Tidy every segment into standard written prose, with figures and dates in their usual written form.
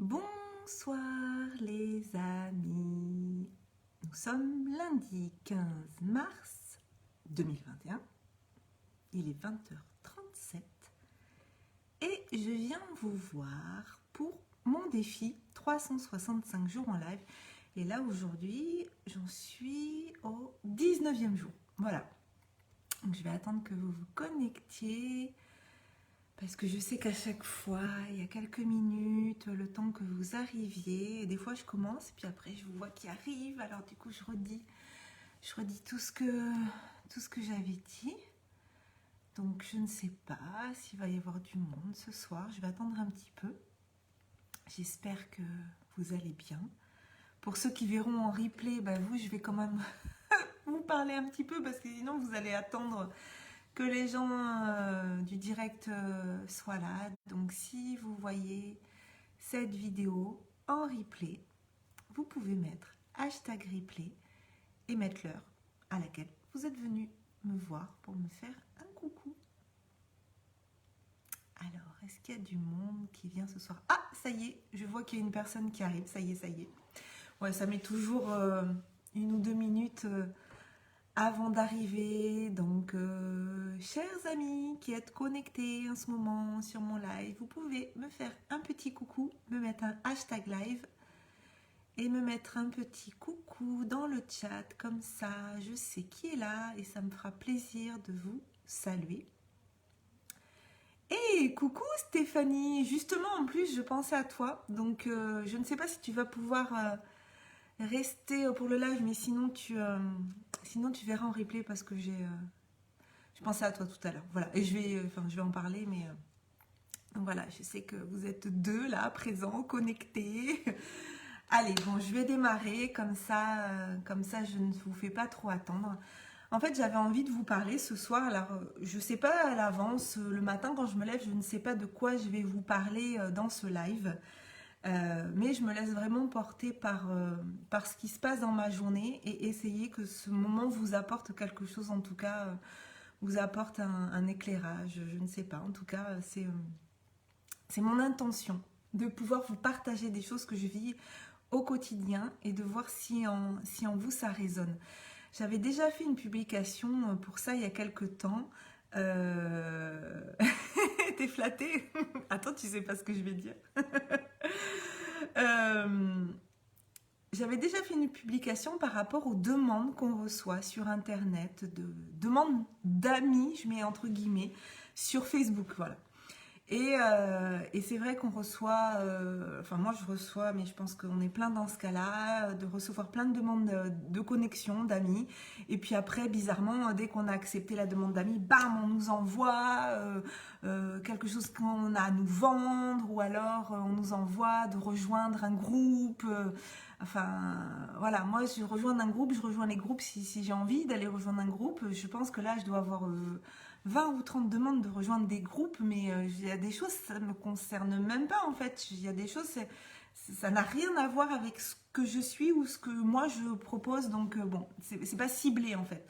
Bonsoir les amis, nous sommes lundi 15 mars 2021, il est 20h37 et je viens vous voir pour mon défi 365 jours en live. Et là aujourd'hui j'en suis au 19e jour, voilà. Donc je vais attendre que vous vous connectiez. Parce que je sais qu'à chaque fois, il y a quelques minutes, le temps que vous arriviez. Et des fois, je commence, et puis après, je vous vois qui arrive. Alors du coup, je redis tout ce que j'avais dit. Donc, je ne sais pas s'il va y avoir du monde ce soir. Je vais attendre un petit peu. J'espère que vous allez bien. Pour ceux qui verront en replay, je vais quand même vous parler un petit peu, parce que sinon, vous allez attendre que les gens du direct soient là. Donc si vous voyez cette vidéo en replay, vous pouvez mettre hashtag replay et mettre l'heure à laquelle vous êtes venu me voir pour me faire un coucou. Alors, est-ce qu'il y a du monde qui vient ce soir? Ah, ça y est, je vois qu'il y a une personne qui arrive, ça y est, ça y est. Ouais, ça met toujours 1 ou 2 minutes avant d'arriver. Donc, chers amis qui êtes connectés en ce moment sur mon live, vous pouvez me faire un petit coucou, me mettre un hashtag live et me mettre un petit coucou dans le chat. Comme ça, je sais qui est là et ça me fera plaisir de vous saluer. Et coucou Stéphanie, justement en plus je pensais à toi. Donc, je ne sais pas si tu vas pouvoir rester pour le live, mais sinon tu verras en replay, parce que je pensais à toi tout à l'heure. Voilà, et je vais en parler, mais donc voilà, je sais que vous êtes deux là, présents, connectés. Allez, bon, je vais démarrer, comme ça je ne vous fais pas trop attendre. En fait, j'avais envie de vous parler ce soir. Alors, je sais pas à l'avance, le matin quand je me lève, je ne sais pas de quoi je vais vous parler dans ce live. Mais je me laisse vraiment porter par ce qui se passe dans ma journée et essayer que ce moment vous apporte quelque chose, en tout cas, vous apporte un éclairage, je ne sais pas. En tout cas, c'est mon intention de pouvoir vous partager des choses que je vis au quotidien et de voir si en vous ça résonne. J'avais déjà fait une publication pour ça il y a quelques temps. T'es flattée? Attends, tu sais pas ce que je vais dire. J'avais déjà fait une publication par rapport aux demandes qu'on reçoit sur internet, demandes d'amis, je mets entre guillemets, sur Facebook, voilà. Et c'est vrai qu'on reçoit, enfin moi je reçois, mais je pense qu'on est plein dans ce cas-là, de recevoir plein de demandes de connexion, d'amis. Et puis après, bizarrement, dès qu'on a accepté la demande d'amis, bam, on nous envoie quelque chose qu'on a à nous vendre, ou alors on nous envoie de rejoindre un groupe. Enfin, voilà, moi je rejoins un groupe, je rejoins les groupes si j'ai envie d'aller rejoindre un groupe. Je pense que là, je dois avoir 20 ou 30 demandes de rejoindre des groupes, mais il y a des choses, ça ne me concerne même pas en fait. Il y a des choses, ça n'a rien à voir avec ce que je suis ou ce que moi je propose, donc bon, c'est pas ciblé en fait.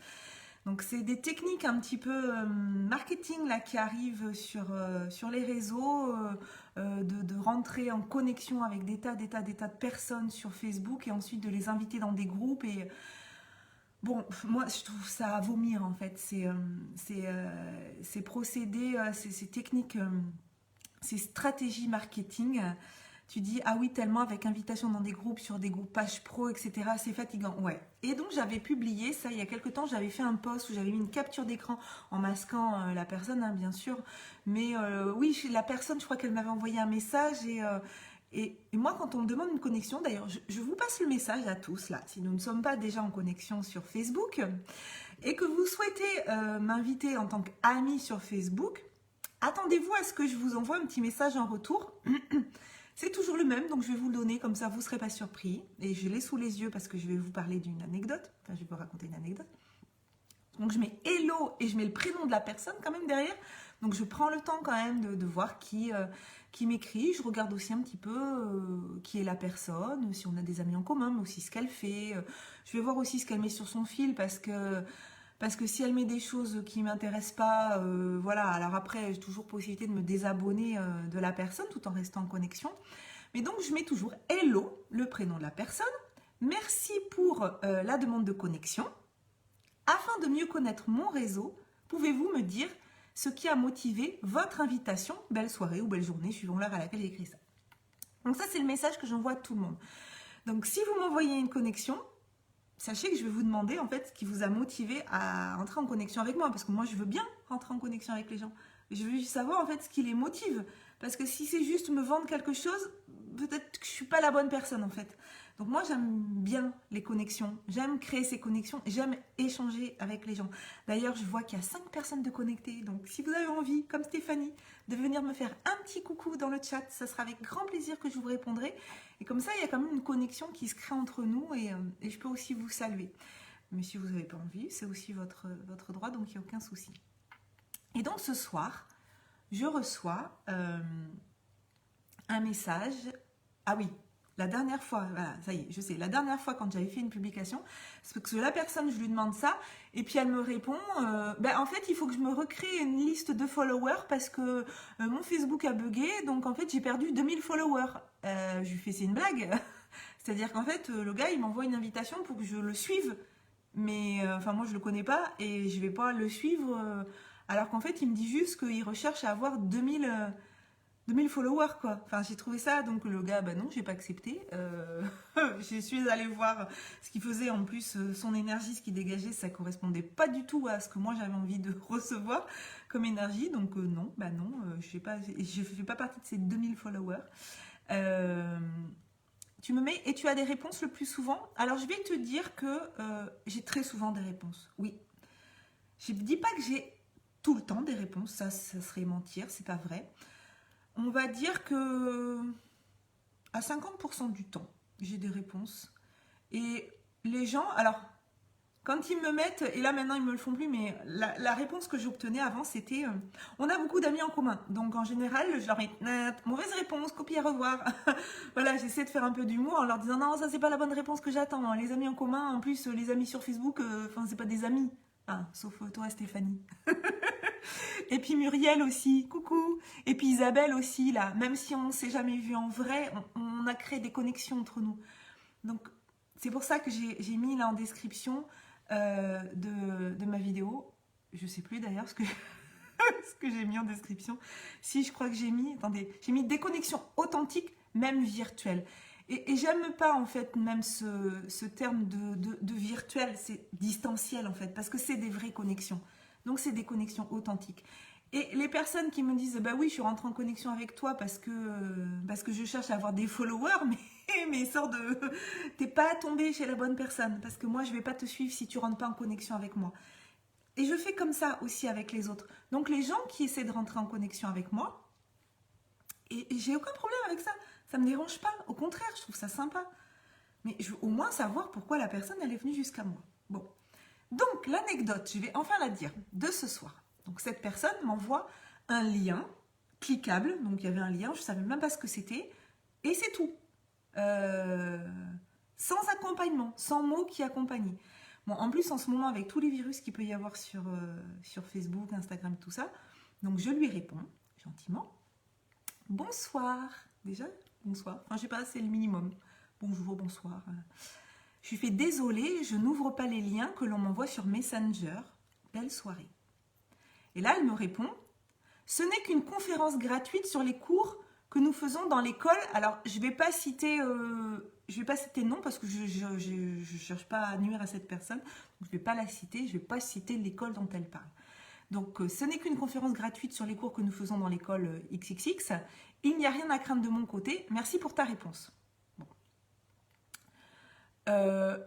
Donc c'est des techniques un petit peu marketing là qui arrivent sur les réseaux, de rentrer en connexion avec des tas de personnes sur Facebook et ensuite de les inviter dans des groupes. Et bon, moi je trouve ça à vomir en fait, ces procédés, ces techniques, ces stratégies marketing. Tu dis, ah oui, tellement, avec invitation dans des groupes, sur des groupes pages pro, etc. C'est fatigant, ouais. Et donc j'avais publié ça il y a quelques temps, j'avais fait un post où j'avais mis une capture d'écran en masquant la personne, hein, bien sûr. Mais oui, la personne, je crois qu'elle m'avait envoyé un message et moi, quand on me demande une connexion, d'ailleurs, je vous passe le message à tous, là, si nous ne sommes pas déjà en connexion sur Facebook, et que vous souhaitez m'inviter en tant qu'ami sur Facebook, attendez-vous à ce que je vous envoie un petit message en retour. C'est toujours le même, donc je vais vous le donner, comme ça vous ne serez pas surpris. Et je l'ai sous les yeux parce que je vais vous parler d'une anecdote. Enfin, je vais vous raconter une anecdote. Donc je mets hello et je mets le prénom de la personne quand même derrière. Donc je prends le temps quand même de voir qui m'écrit. Je regarde aussi un petit peu qui est la personne, si on a des amis en commun, mais aussi ce qu'elle fait. Je vais voir aussi ce qu'elle met sur son fil, parce que si elle met des choses qui ne m'intéressent pas, voilà. Alors après, j'ai toujours possibilité de me désabonner de la personne tout en restant en connexion. Mais donc, je mets toujours hello, le prénom de la personne. Merci pour la demande de connexion. Afin de mieux connaître mon réseau, pouvez-vous me dire ce qui a motivé votre invitation? Belle soirée ou belle journée, suivant l'heure à laquelle j'ai écrit ça. Donc ça, c'est le message que j'envoie à tout le monde. Donc si vous m'envoyez une connexion, sachez que je vais vous demander en fait ce qui vous a motivé à rentrer en connexion avec moi, parce que moi je veux bien rentrer en connexion avec les gens. Je veux juste savoir en fait ce qui les motive, parce que si c'est juste me vendre quelque chose, peut-être que je suis pas la bonne personne en fait. Donc moi j'aime bien les connexions, j'aime créer ces connexions, j'aime échanger avec les gens. D'ailleurs je vois qu'il y a 5 personnes de connectées, donc si vous avez envie, comme Stéphanie, de venir me faire un petit coucou dans le chat, ça sera avec grand plaisir que je vous répondrai. Et comme ça il y a quand même une connexion qui se crée entre nous et je peux aussi vous saluer. Mais si vous n'avez pas envie, c'est aussi votre droit, donc il n'y a aucun souci. Et donc ce soir, je reçois un message. Ah oui, la dernière fois, voilà, ça y est, je sais, la dernière fois quand j'avais fait une publication, c'est parce que la personne, je lui demande ça, et puis elle me répond, en fait, il faut que je me recrée une liste de followers parce que mon Facebook a bugué, donc en fait, j'ai perdu 2000 followers. Je lui fais, c'est une blague. C'est-à-dire qu'en fait, le gars, il m'envoie une invitation pour que je le suive. Mais moi, je le connais pas et je vais pas le suivre. Alors qu'en fait, il me dit juste qu'il recherche à avoir 2000 followers, quoi. Enfin, j'ai trouvé ça, donc le gars, non, j'ai pas accepté. Je suis allée voir ce qu'il faisais. En plus, son énergie, ce qu'il dégageait, ça correspondait pas du tout à ce que moi j'avais envie de recevoir comme énergie. Donc non, je fais pas partie de ces 2000 followers. Tu me mets et tu as des réponses le plus souvent. Alors je vais te dire que j'ai très souvent des réponses. Oui. Je ne dis pas que j'ai tout le temps des réponses, ça serait mentir, c'est pas vrai. On va dire que à 50% du temps, j'ai des réponses. Et les gens, alors quand ils me mettent, et là maintenant ils me le font plus, mais la réponse que j'obtenais avant c'était on a beaucoup d'amis en commun. Donc en général, je leur mets mauvaise réponse, copie à revoir. Voilà, j'essaie de faire un peu d'humour en leur disant non, ça c'est pas la bonne réponse que j'attends. Les amis en commun, en plus les amis sur Facebook, c'est pas des amis. Ah, sauf toi Stéphanie. Et puis Muriel aussi, coucou. Et puis Isabelle aussi, là. Même si on ne s'est jamais vu en vrai, on a créé des connexions entre nous. Donc c'est pour ça que j'ai mis là en description de ma vidéo. Je sais plus d'ailleurs ce que, ce que j'ai mis en description. Si, je crois que j'ai mis, attendez, j'ai mis des connexions authentiques, même virtuelles. Et j'aime pas en fait même ce terme de virtuel, c'est distanciel en fait, parce que c'est des vraies connexions. Donc c'est des connexions authentiques. Et les personnes qui me disent bah oui, je suis rentrée en connexion avec toi parce que je cherche à avoir des followers, mais sort de t'es pas tombé chez la bonne personne, parce que moi je vais pas te suivre si tu rentres pas en connexion avec moi. Et je fais comme ça aussi avec les autres. Donc les gens qui essaient de rentrer en connexion avec moi, et j'ai aucun problème avec ça. Ça me dérange pas. Au contraire, je trouve ça sympa. Mais je veux au moins savoir pourquoi la personne elle est venue jusqu'à moi. Bon. Donc l'anecdote, je vais enfin la dire, de ce soir. Donc cette personne m'envoie un lien cliquable. Donc il y avait un lien, je ne savais même pas ce que c'était. Et c'est tout. Sans accompagnement, sans mots qui accompagnaient. Bon, en plus, en ce moment, avec tous les virus qu'il peut y avoir sur Facebook, Instagram, tout ça, donc je lui réponds gentiment. Bonsoir. Déjà, bonsoir. Enfin, je sais pas, c'est le minimum. Bonjour, bonsoir. Je lui fais désolée, je n'ouvre pas les liens que l'on m'envoie sur Messenger. Belle soirée. Et là, elle me répond, ce n'est qu'une conférence gratuite sur les cours que nous faisons dans l'école. Alors, je vais pas citer nom parce que je cherche pas à nuire à cette personne. Donc, je vais pas la citer, je vais pas citer l'école dont elle parle. Donc, ce n'est qu'une conférence gratuite sur les cours que nous faisons dans l'école XXX. Il n'y a rien à craindre de mon côté. Merci pour ta réponse. Bon.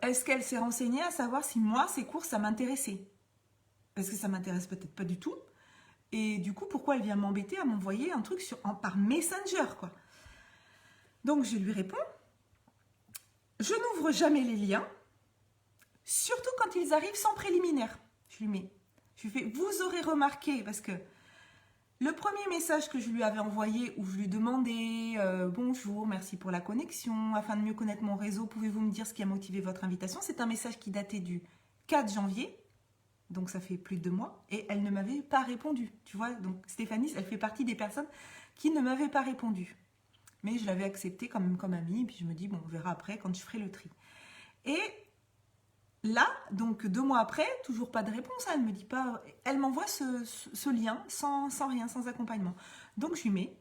Est-ce qu'elle s'est renseignée à savoir si moi, ces cours, ça m'intéressait? Parce que ça m'intéresse peut-être pas du tout. Et du coup, pourquoi elle vient m'embêter à m'envoyer un truc par Messenger, quoi? Donc, je lui réponds, je n'ouvre jamais les liens, surtout quand ils arrivent sans préliminaire. Je lui fais, vous aurez remarqué, parce que le premier message que je lui avais envoyé, où je lui demandais bonjour, merci pour la connexion, afin de mieux connaître mon réseau, pouvez-vous me dire ce qui a motivé votre invitation? C'est un message qui datait du 4 janvier, donc ça fait plus de 2 mois, et elle ne m'avait pas répondu. Tu vois, donc Stéphanie, elle fait partie des personnes qui ne m'avaient pas répondu. mais je l'avais accepté quand même comme amie, et puis je me dis, bon, on verra après quand je ferai le tri. Et là, donc 2 mois après, toujours pas de réponse, elle me dit pas, elle m'envoie ce lien sans rien, sans accompagnement. Donc je lui mets,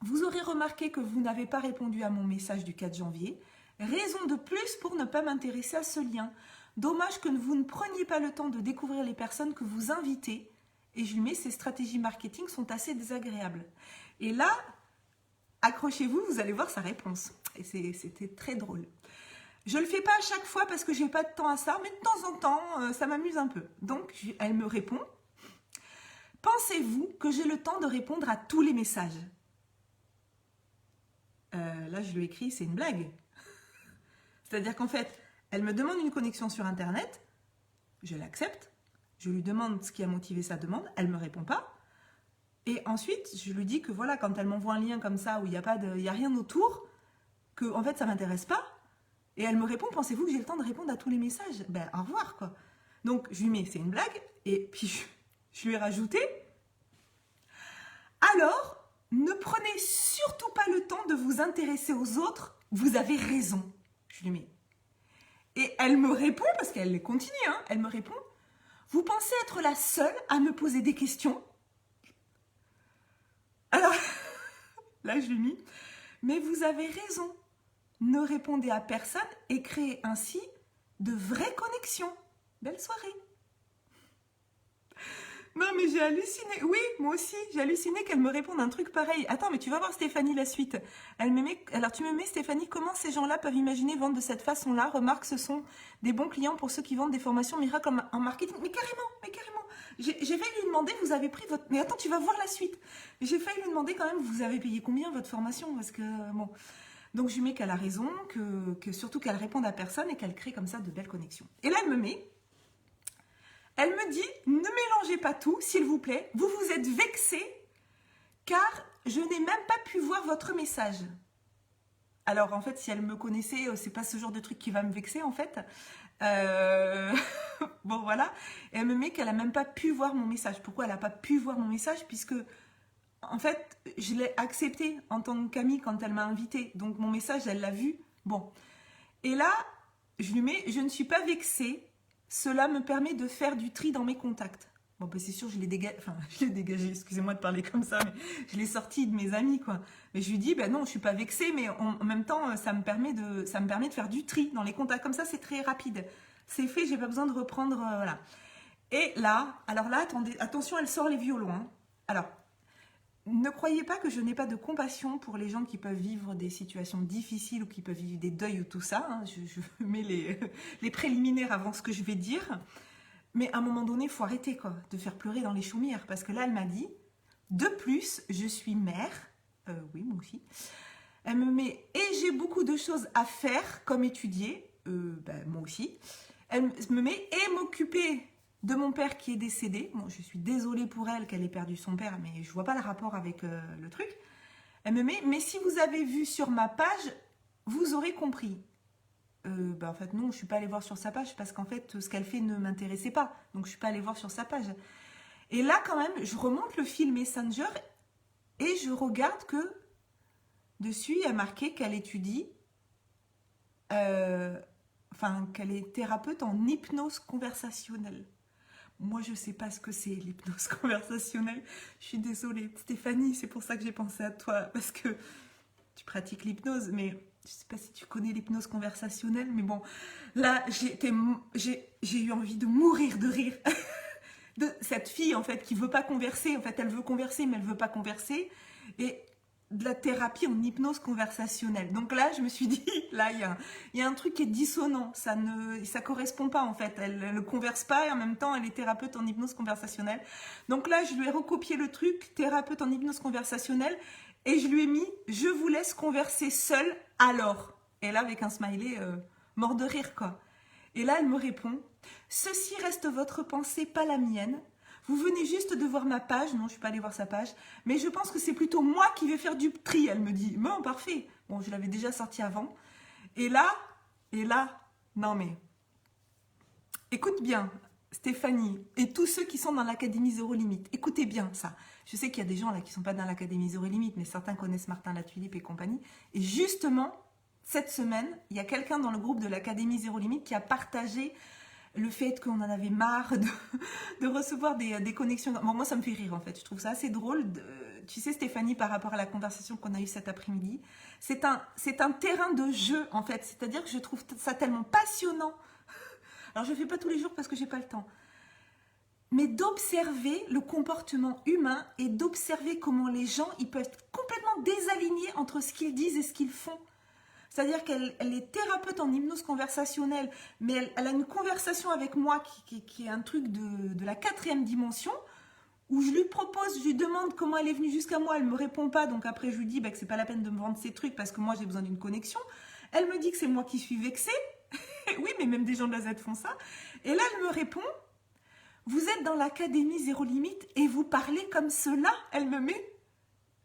vous aurez remarqué que vous n'avez pas répondu à mon message du 4 janvier, raison de plus pour ne pas m'intéresser à ce lien. Dommage que vous ne preniez pas le temps de découvrir les personnes que vous invitez. Et je lui mets, ces stratégies marketing sont assez désagréables. Et là, accrochez-vous, vous allez voir sa réponse. Et c'était très drôle. Je ne le fais pas à chaque fois parce que je n'ai pas de temps à ça, mais de temps en temps, ça m'amuse un peu. Donc, elle me répond, pensez-vous que j'ai le temps de répondre à tous les messages? Là, je lui écris, c'est une blague. C'est-à-dire qu'en fait, elle me demande une connexion sur Internet, je l'accepte, je lui demande ce qui a motivé sa demande, elle ne me répond pas. Et ensuite, je lui dis que voilà, quand elle m'envoie un lien comme ça, où il n'y a rien autour, que en fait, ça ne m'intéresse pas. Et elle me répond, pensez-vous que j'ai le temps de répondre à tous les messages? Ben, au revoir, quoi. Donc, je lui mets, c'est une blague. Et puis, je lui ai rajouté, alors, ne prenez surtout pas le temps de vous intéresser aux autres, vous avez raison. Je lui mets. Et elle me répond, parce qu'elle continue, hein, elle me répond, vous pensez être la seule à me poser des questions? Alors, là, je lui ai mis, mais vous avez raison. Ne répondez à personne et créez ainsi de vraies connexions. Belle soirée. Non, mais j'ai halluciné. Oui, moi aussi, j'ai halluciné qu'elle me réponde un truc pareil. Attends, mais tu vas voir Stéphanie la suite. Alors tu me mets, Stéphanie, comment ces gens-là peuvent imaginer vendre de cette façon-là? Remarque, ce sont des bons clients pour ceux qui vendent des formations miracles en marketing. Mais carrément, mais carrément. J'ai failli lui demander, vous avez pris votre... Mais attends, tu vas voir la suite. J'ai failli lui demander quand même, vous avez payé combien votre formation? Parce que, bon... Donc je lui mets qu'elle a raison, que surtout qu'elle réponde à personne et qu'elle crée comme ça de belles connexions. Et là, elle me dit, ne mélangez pas tout, s'il vous plaît, vous vous êtes vexé, car je n'ai même pas pu voir votre message. Alors en fait, si elle me connaissait, c'est pas ce genre de truc qui va me vexer en fait. Bon voilà, et elle me met qu'elle a même pas pu voir mon message. Pourquoi elle n'a pas pu voir mon message? Puisque en fait, je l'ai accepté en tant qu'amie quand elle m'a invitée. Donc mon message, elle l'a vu. Bon. Et là, je lui mets, je ne suis pas vexée. Cela me permet de faire du tri dans mes contacts. Bon, ben c'est sûr, je l'ai dégagé, excusez-moi de parler comme ça, mais je l'ai sorti de mes amis, quoi. Mais je lui dis, ben non, je suis pas vexée, mais en même temps, ça me permet de faire du tri dans les contacts. Comme ça, c'est très rapide. C'est fait, j'ai pas besoin de reprendre, voilà. Et là, alors là, attendez, attention, elle sort les violons, hein. Alors, ne croyez pas que je n'ai pas de compassion pour les gens qui peuvent vivre des situations difficiles ou qui peuvent vivre des deuils ou tout ça. Hein. Je mets les préliminaires avant ce que je vais dire. Mais à un moment donné, il faut arrêter quoi, de faire pleurer dans les chaumières. Parce que là, elle m'a dit, de plus, je suis mère. Oui, moi aussi. Elle me met, et j'ai beaucoup de choses à faire, comme étudier. Moi aussi. Elle me met, et m'occuper de mon père qui est décédé. Bon, je suis désolée pour elle qu'elle ait perdu son père, mais je vois pas le rapport avec le truc. Elle me met, mais si vous avez vu sur ma page, vous aurez compris. En fait, non, je suis pas allée voir sur sa page parce qu'en fait, ce qu'elle fait ne m'intéressait pas. Donc, je suis pas allée voir sur sa page. Et là, quand même, je remonte le fil Messenger et je regarde que dessus, il y a marqué qu'elle étudie, qu'elle est thérapeute en hypnose conversationnelle. Moi, je ne sais pas ce que c'est l'hypnose conversationnelle. Je suis désolée, Stéphanie, c'est pour ça que j'ai pensé à toi, parce que tu pratiques l'hypnose, mais je ne sais pas si tu connais l'hypnose conversationnelle, mais bon, là, j'ai eu envie de mourir de rire de cette fille, en fait, qui ne veut pas converser. En fait, elle veut converser, mais elle ne veut pas converser. Et de la thérapie en hypnose conversationnelle. Donc là, je me suis dit, là, il y a un truc qui est dissonant. Ça correspond pas, en fait. Elle ne converse pas et en même temps, elle est thérapeute en hypnose conversationnelle. Donc là, je lui ai recopié le truc, thérapeute en hypnose conversationnelle, et je lui ai mis, je vous laisse converser seule alors. Et là, avec un smiley mort de rire, quoi. Et là, elle me répond, ceci reste votre pensée, pas la mienne. Vous venez juste de voir ma page. Non, je ne suis pas allée voir sa page. Mais je pense que c'est plutôt moi qui vais faire du tri, elle me dit. Bon, parfait. Bon, je l'avais déjà sorti avant. Et là, non mais, écoute bien. Stéphanie, et tous ceux qui sont dans l'Académie Zéro Limite, écoutez bien ça. Je sais qu'il y a des gens là qui ne sont pas dans l'Académie Zéro Limite, mais certains connaissent Martin Latulipe et compagnie. Et justement, cette semaine, il y a quelqu'un dans le groupe de l'Académie Zéro Limite qui a partagé le fait qu'on en avait marre de recevoir des connexions. Bon, moi, ça me fait rire en fait. Je trouve ça assez drôle. Tu sais, Stéphanie, par rapport à la conversation qu'on a eue cet après-midi, c'est un terrain de jeu en fait. C'est-à-dire que je trouve ça tellement passionnant. Alors, je ne le fais pas tous les jours parce que j'ai pas le temps. Mais d'observer le comportement humain et d'observer comment les gens ils peuvent être complètement désalignés entre ce qu'ils disent et ce qu'ils font. C'est-à-dire qu'elle est thérapeute en hypnose conversationnelle, mais elle a une conversation avec moi qui est un truc de la 4e dimension, où je lui propose, je lui demande comment elle est venue jusqu'à moi, elle ne me répond pas, donc après je lui dis que c'est pas la peine de me vendre ces trucs parce que moi j'ai besoin d'une connexion. Elle me dit que c'est moi qui suis vexée. Oui, mais même des gens de la Z font ça. Et là, elle me répond, vous êtes dans l'Académie Zéro Limite et vous parlez comme cela. Elle me met,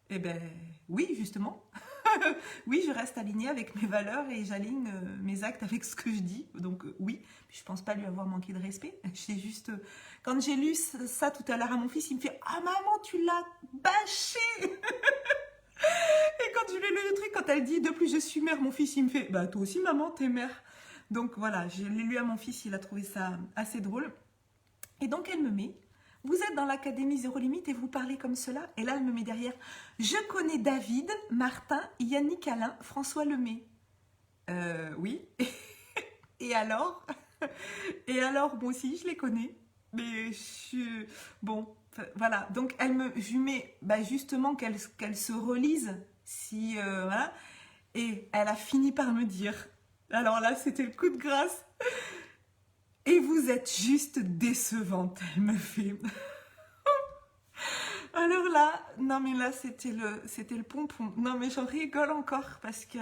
eh ben oui, justement. Oui, je reste alignée avec mes valeurs et j'aligne mes actes avec ce que je dis. Donc oui, je pense pas lui avoir manqué de respect. J'ai juste, quand j'ai lu ça tout à l'heure à mon fils, il me fait, ah maman, tu l'as bâché. Et quand je lui ai lu le truc, quand elle dit, de plus je suis mère, mon fils il me fait, bah toi aussi maman, t'es mère. Donc voilà, je l'ai lu à mon fils, il a trouvé ça assez drôle. Et donc elle me met, vous êtes dans l'Académie Zéro Limite et vous parlez comme cela. Et là elle me met derrière, je connais David, Martin, Yannick Alain, François Lemay. Oui. Et alors? Et alors, moi aussi je les connais. Mais bon, voilà. Donc je lui mets justement qu'elle se relise. Si, voilà. Et elle a fini par me dire, alors là c'était le coup de grâce. Et vous êtes juste décevante, elle me fait. Alors là, non mais là c'était le pompon. Non mais j'en rigole encore parce que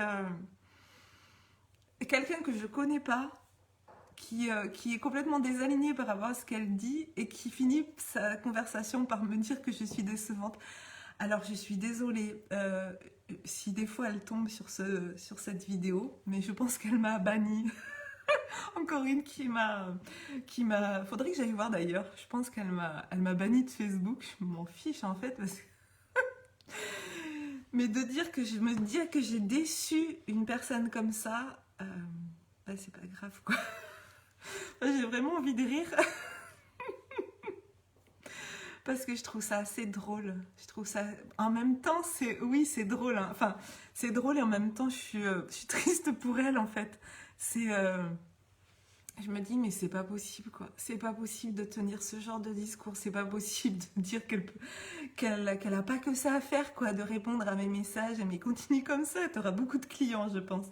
quelqu'un que je connais pas, qui est complètement désaligné par rapport à ce qu'elle dit et qui finit sa conversation par me dire que je suis décevante. Alors je suis désolée si des fois elle tombe sur cette vidéo, mais je pense qu'elle m'a bannie. Encore une qui m'a, faudrait que j'aille voir d'ailleurs. Je pense qu'elle m'a banni de Facebook. Je m'en fiche en fait parce que mais de dire que je me dis que j'ai déçu une personne comme ça, c'est pas grave quoi. J'ai vraiment envie de rire parce que je trouve ça assez drôle. Je trouve ça, en même temps, c'est drôle. Hein. Enfin, c'est drôle et en même temps, je suis triste pour elle en fait. Je me dis, mais c'est pas possible, quoi. C'est pas possible de tenir ce genre de discours. C'est pas possible de dire qu'elle a pas que ça à faire, quoi, de répondre à mes messages. Mais continue comme ça, t'auras beaucoup de clients, je pense.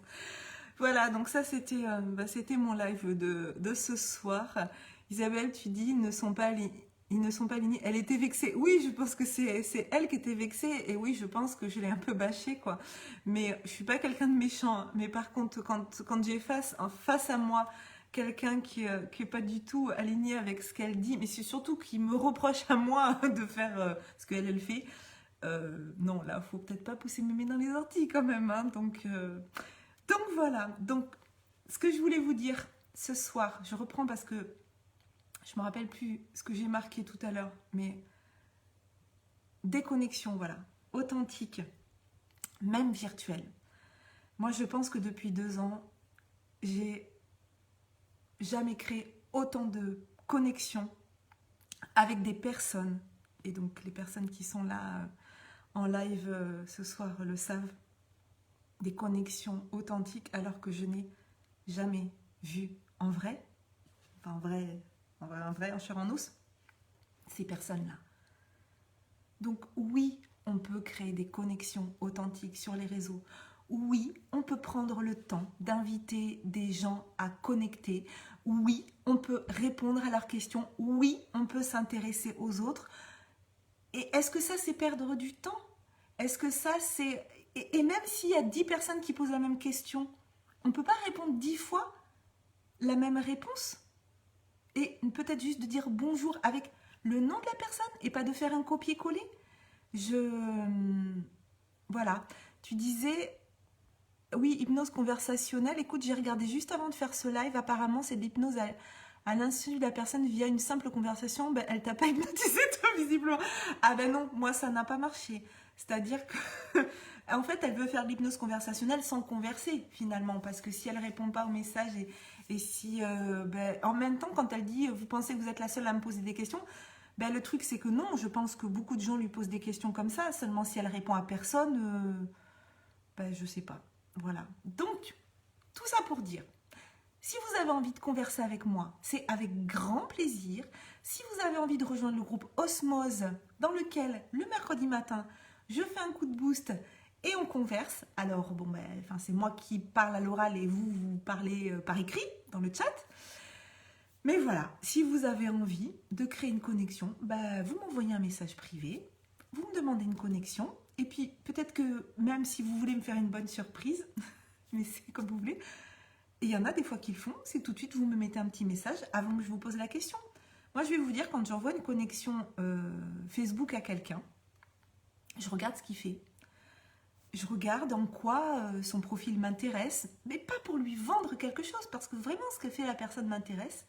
Voilà, donc ça, c'était mon live de ce soir. Isabelle, tu dis, ils ne sont pas alignés. Elle était vexée. Oui, je pense que c'est elle qui était vexée. Et oui, je pense que je l'ai un peu bâchée, quoi. Mais je suis pas quelqu'un de méchant. Mais par contre, quand j'ai face à moi quelqu'un qui est pas du tout aligné avec ce qu'elle dit, mais c'est surtout qui me reproche à moi de faire ce qu'elle fait. Non, là, faut peut-être pas pousser mes mains dans les orties quand même. Hein, donc voilà. Donc, ce que je voulais vous dire ce soir, je reprends parce que je me rappelle plus ce que j'ai marqué tout à l'heure, mais déconnexion, voilà, authentique, même virtuelle. Moi, je pense que depuis 2 ans, j'ai jamais créé autant de connexions avec des personnes. Et donc, les personnes qui sont là en live ce soir le savent. Des connexions authentiques alors que je n'ai jamais vu en vrai, enfin en vrai, en chair en os, ces personnes-là. Donc oui, on peut créer des connexions authentiques sur les réseaux. Oui, on peut prendre le temps d'inviter des gens à connecter. Oui, on peut répondre à leurs questions. Oui, on peut s'intéresser aux autres. Et est-ce que ça, c'est perdre du temps? Est-ce que ça, c'est... Et même s'il y a 10 personnes qui posent la même question, on ne peut pas répondre 10 fois la même réponse? Et peut-être juste de dire bonjour avec le nom de la personne et pas de faire un copier-coller. Voilà. Tu disais... Oui, hypnose conversationnelle. Écoute, j'ai regardé juste avant de faire ce live. Apparemment, c'est de l'hypnose à l'insu de la personne via une simple conversation, ben, elle t'a pas hypnotisé toi visiblement. Ah ben non, moi ça n'a pas marché. C'est-à-dire que en fait elle veut faire de l'hypnose conversationnelle sans converser finalement, parce que si elle répond pas au message et si ben, en même temps quand elle dit vous pensez que vous êtes la seule à me poser des questions, ben, le truc c'est que non, je pense que beaucoup de gens lui posent des questions comme ça, seulement si elle répond à personne, ben, je sais pas. Voilà. Donc, tout ça pour dire, si vous avez envie de converser avec moi, c'est avec grand plaisir. Si vous avez envie de rejoindre le groupe Osmose, dans lequel, le mercredi matin, je fais un coup de boost et on converse. Alors, bon, ben, enfin, c'est moi qui parle à l'oral et vous, vous parlez par écrit, dans le chat. Mais voilà, si vous avez envie de créer une connexion, ben, vous m'envoyez un message privé, vous me demandez une connexion, et puis peut-être que même si vous voulez me faire une bonne surprise, mais c'est comme vous voulez, et il y en a des fois qui le font, c'est tout de suite vous me mettez un petit message avant que je vous pose la question. Moi je vais vous dire, quand j'envoie une connexion Facebook à quelqu'un, je regarde ce qu'il fait. Je regarde en quoi son profil m'intéresse, mais pas pour lui vendre quelque chose, parce que vraiment ce que fait la personne m'intéresse.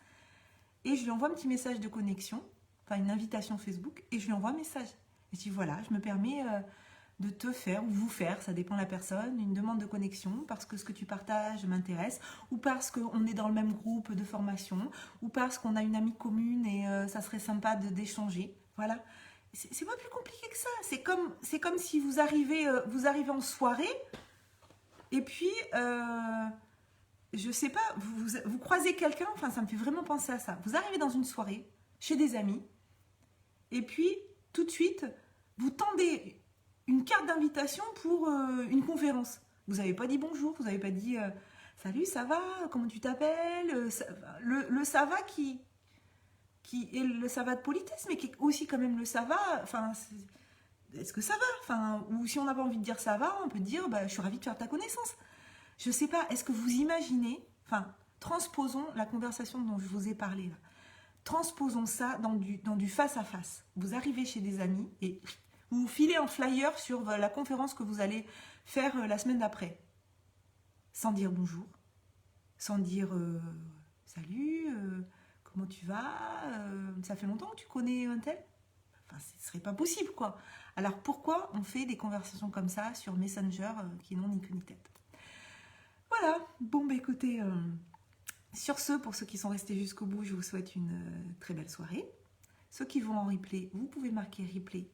Et je lui envoie un petit message de connexion, enfin une invitation Facebook, et je lui envoie un message. Et je dis voilà, je me permets de te faire, ou vous faire, ça dépend de la personne, une demande de connexion, parce que ce que tu partages m'intéresse, ou parce qu'on est dans le même groupe de formation, ou parce qu'on a une amie commune et ça serait sympa d'échanger. Voilà. C'est pas plus compliqué que ça. C'est comme si vous arrivez en soirée, et puis... je sais pas, vous croisez quelqu'un, enfin ça me fait vraiment penser à ça. Vous arrivez dans une soirée, chez des amis, et puis tout de suite, vous tendez une carte d'invitation pour une conférence. Vous n'avez pas dit bonjour, vous n'avez pas dit salut, ça va, comment tu t'appelles, le ça va qui est le ça va de politesse, mais qui est aussi quand même le ça va, enfin, est-ce que ça va, enfin, ou si on n'a pas envie de dire ça va, on peut dire bah, je suis ravie de faire ta connaissance. Je sais pas, est-ce que vous imaginez, enfin, transposons la conversation dont je vous ai parlé là. Transposons ça dans du face à face. Vous arrivez chez des amis et vous filez un flyer sur la conférence que vous allez faire la semaine d'après. Sans dire bonjour, sans dire salut, comment tu vas, ça fait longtemps que tu connais un tel. Enfin, ce serait pas possible quoi. Alors pourquoi on fait des conversations comme ça sur Messenger qui n'ont ni queue ni tête? Voilà, bon bah écoutez, sur ce, pour ceux qui sont restés jusqu'au bout, je vous souhaite une très belle soirée. Ceux qui vont en replay, vous pouvez marquer replay